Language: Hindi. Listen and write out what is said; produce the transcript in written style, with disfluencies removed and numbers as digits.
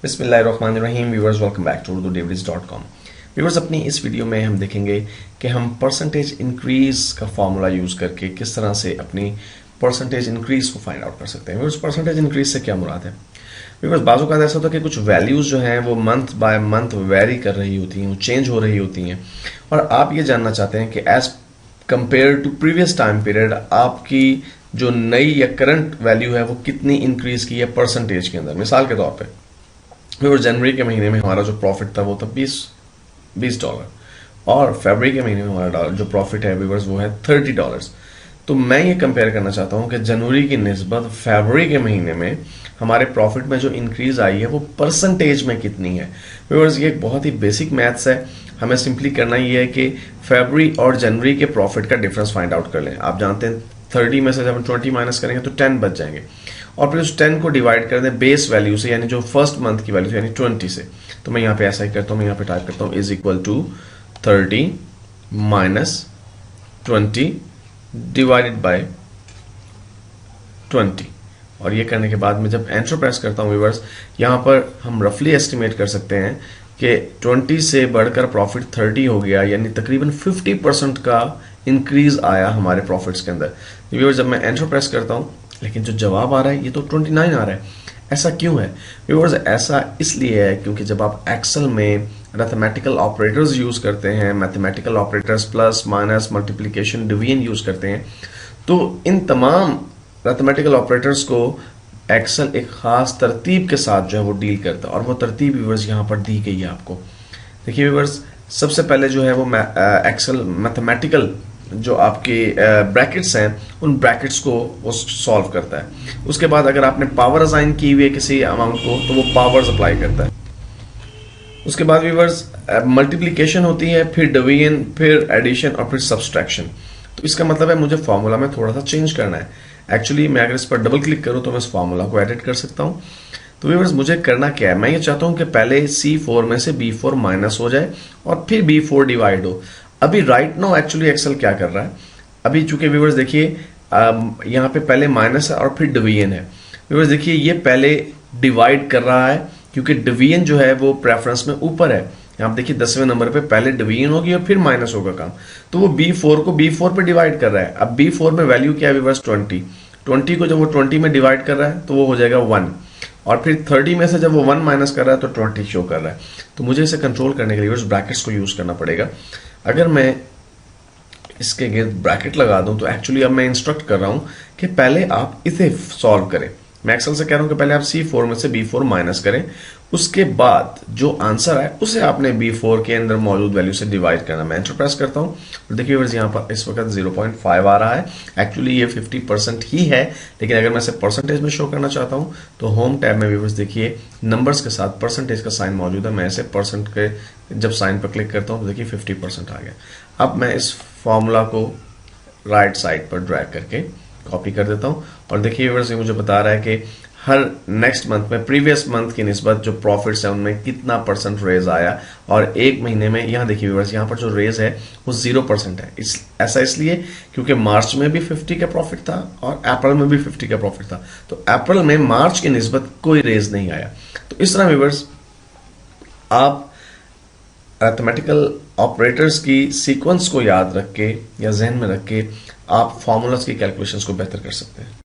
बिस्मिल्लाहिर्रहमानिर्रहीम viewers, welcome back to urdudavids.com। Viewers, अपनी इस वीडियो में हम देखेंगे कि हम परसेंटेज इंक्रीज का फॉर्मूला यूज करके किस तरह से अपनी परसेंटेज इंक्रीज को फाइंड आउट कर सकते हैं। व्यूअर्स, परसेंटेज इंक्रीज से क्या मुराद है? व्यूअर्स, बाजू का ऐसा होता है कि कुछ वैल्यूज जो हैं वो मंथ बाय मंथ वेरी कर रही होती हैं, वो चेंज हो रही होती हैं, और आप ये जानना चाहते हैं कि as compare to previous time period आपकी जो नई या करंट वैल्यू है वो कितनी इंक्रीज की है परसेंटेज के अंदर। मिसाल के तौर पे जनवरी के महीने में हमारा जो प्रॉफिट था वो था $20 और फरवरी के महीने में हमारा जो प्रॉफिट है व्यूअर्स वो है $30। तो मैं ये कंपेयर करना चाहता हूँ कि जनवरी की निस्बत फरवरी के महीने में हमारे प्रॉफिट में जो इंक्रीज आई है वो परसेंटेज में कितनी है। व्यूअर्स, ये एक बहुत ही बेसिक मैथ्स है। हमें सिंपली करना ये है कि फरवरी और जनवरी के प्रॉफिट का डिफरेंस फाइंड आउट कर लें। आप जानते हैं 30 में से जब हम 20 माइनस करेंगे तो 10 बच जाएंगे, और फिर उस 10 को डिवाइड कर दें बेस वैल्यू से, यानी जो फर्स्ट मंथ की वैल्यू यानी 20 से। तो मैं यहाँ पे ऐसा ही करता हूँ, मैं यहाँ पे टाइप करता हूँ is equal to 30 minus 20 divided by 20। और ये करने के बाद मैं जब एंटर प्रेस करता हूँ व्यूअर्स, यहाँ पर हम रफली एस्टिमेट कर सकते हैं कि 20 से बढ़कर प्रॉफिट 30 हो गया, यानी तकरीबन 50% का इंक्रीज आया हमारे प्रॉफिट्स के अंदर। व्यूअर्स, जब मैं एंटर प्रेस करता हूँ लेकिन जो जवाब आ रहा है ये तो 29 आ रहा है। ऐसा क्यों है व्यूअर्स? ऐसा इसलिए है क्योंकि जब आप एक्सेल में मैथमेटिकल ऑपरेटर्स यूज करते हैं, mathematical operators plus minus multiplication division use करते हैं, तो इन तमाम मैथमेटिकल ऑपरेटर्स को एक्सेल एक खास तरतीब के साथ जो है वो डील करता है, और वो तरतीब व्यूअर्स यहाँ पर दी गई है आपको। देखिए व्यूअर्स, सबसे पहले जो है वो एक्सेल मैथमेटिकल जो आपके ब्रैकेट्स हैं उन ब्रैकेट्स को वो सॉल्व करता है। उसके बाद अगर आपने पावर असाइन की हुई है किसी अमाउंट को तो वो पावर्स अप्लाई करता है। उसके बाद व्यूअर्स मल्टीप्लिकेशन होती है, फिर डिवीजन, फिर एडिशन और फिर सब्सट्रैक्शन। तो इसका मतलब है मुझे फॉर्मूला में थोड़ा सा चेंज करना है। एक्चुअली मैं अगर इस पर डबल क्लिक करूं तो मैं इस फॉर्मूला को एडिट कर सकता हूं। तो व्यूअर्स, मुझे करना क्या है, मैं ये चाहता हूं कि पहले C4 में से B4 माइनस हो जाए और फिर B4 डिवाइड हो। अभी राइट नाउ एक्चुअली एक्सेल क्या कर रहा है, अभी चूंकि व्यूअर्स देखिए यहाँ पे पहले माइनस है और फिर डिवीजन है। व्यूअर्स देखिए, ये पहले डिवाइड कर रहा है क्योंकि डिवीजन जो है वो प्रेफरेंस में ऊपर है। यहाँ देखिए 10वें नंबर पे पहले डिवीजन होगी और फिर माइनस होगा काम, तो वो B4 को B4 पे डिवाइड कर रहा है। अब B4 में वैल्यू क्या है व्यूअर्स? 20 को जब वो 20 में डिवाइड कर रहा है तो वो हो जाएगा 1, और फिर 30 में से जब वो 1 माइनस कर रहा है तो 20 शो कर रहा है। तो मुझे इसे कंट्रोल करने के लिए ब्रैकेट्स को यूज करना पड़ेगा। अगर मैं इसके गिर्द ब्रैकेट लगा दूं तो एक्चुअली अब मैं इंस्ट्रक्ट कर रहा हूं कि पहले आप इसे सॉल्व करें। मैं एक्सेल से कह रहा हूं कि पहले आप C4 में से B4 माइनस करें, उसके बाद जो आंसर है उसे आपने B4 के अंदर मौजूद वैल्यू से डिवाइड करना। मैं एंटर प्रेस करता हूं और देखिए व्यूअर्स, यहाँ पर इस वक्त 0.5 आ रहा है। एक्चुअली ये 50% ही है, लेकिन अगर मैं इसे परसेंटेज में शो करना चाहता हूं तो होम टैब में व्यूअर्स देखिए नंबर्स के साथ परसेंटेज का साइन मौजूद है। मैं इसे परसेंट के जब साइन पर क्लिक करता हूं तो देखिए 50% आ गया। अब मैं इस फॉर्मूला को राइट साइड पर ड्रैग करके कॉपी कर देता हूं, और देखिए व्यूअर्स, ये मुझे बता रहा है कि हर नेक्स्ट मंथ में प्रीवियस मंथ की निस्बत जो प्रॉफिट्स है उनमें कितना परसेंट रेज आया, और एक महीने में यहाँ देखिए व्यूअर्स, यहाँ पर जो रेज है वो 0% है। ऐसा इसलिए क्योंकि मार्च में भी 50 का प्रॉफिट था और अप्रैल में भी 50 का प्रॉफिट था, तो अप्रैल में मार्च की निस्बत कोई रेज नहीं आया। तो इस तरह व्यूअर्स आप मैथमेटिकल ऑपरेटर्स की सीक्वेंस को याद रख के या जहन में रख के आप फॉर्मूलाज की कैलकुलेशंस को बेहतर कर सकते हैं।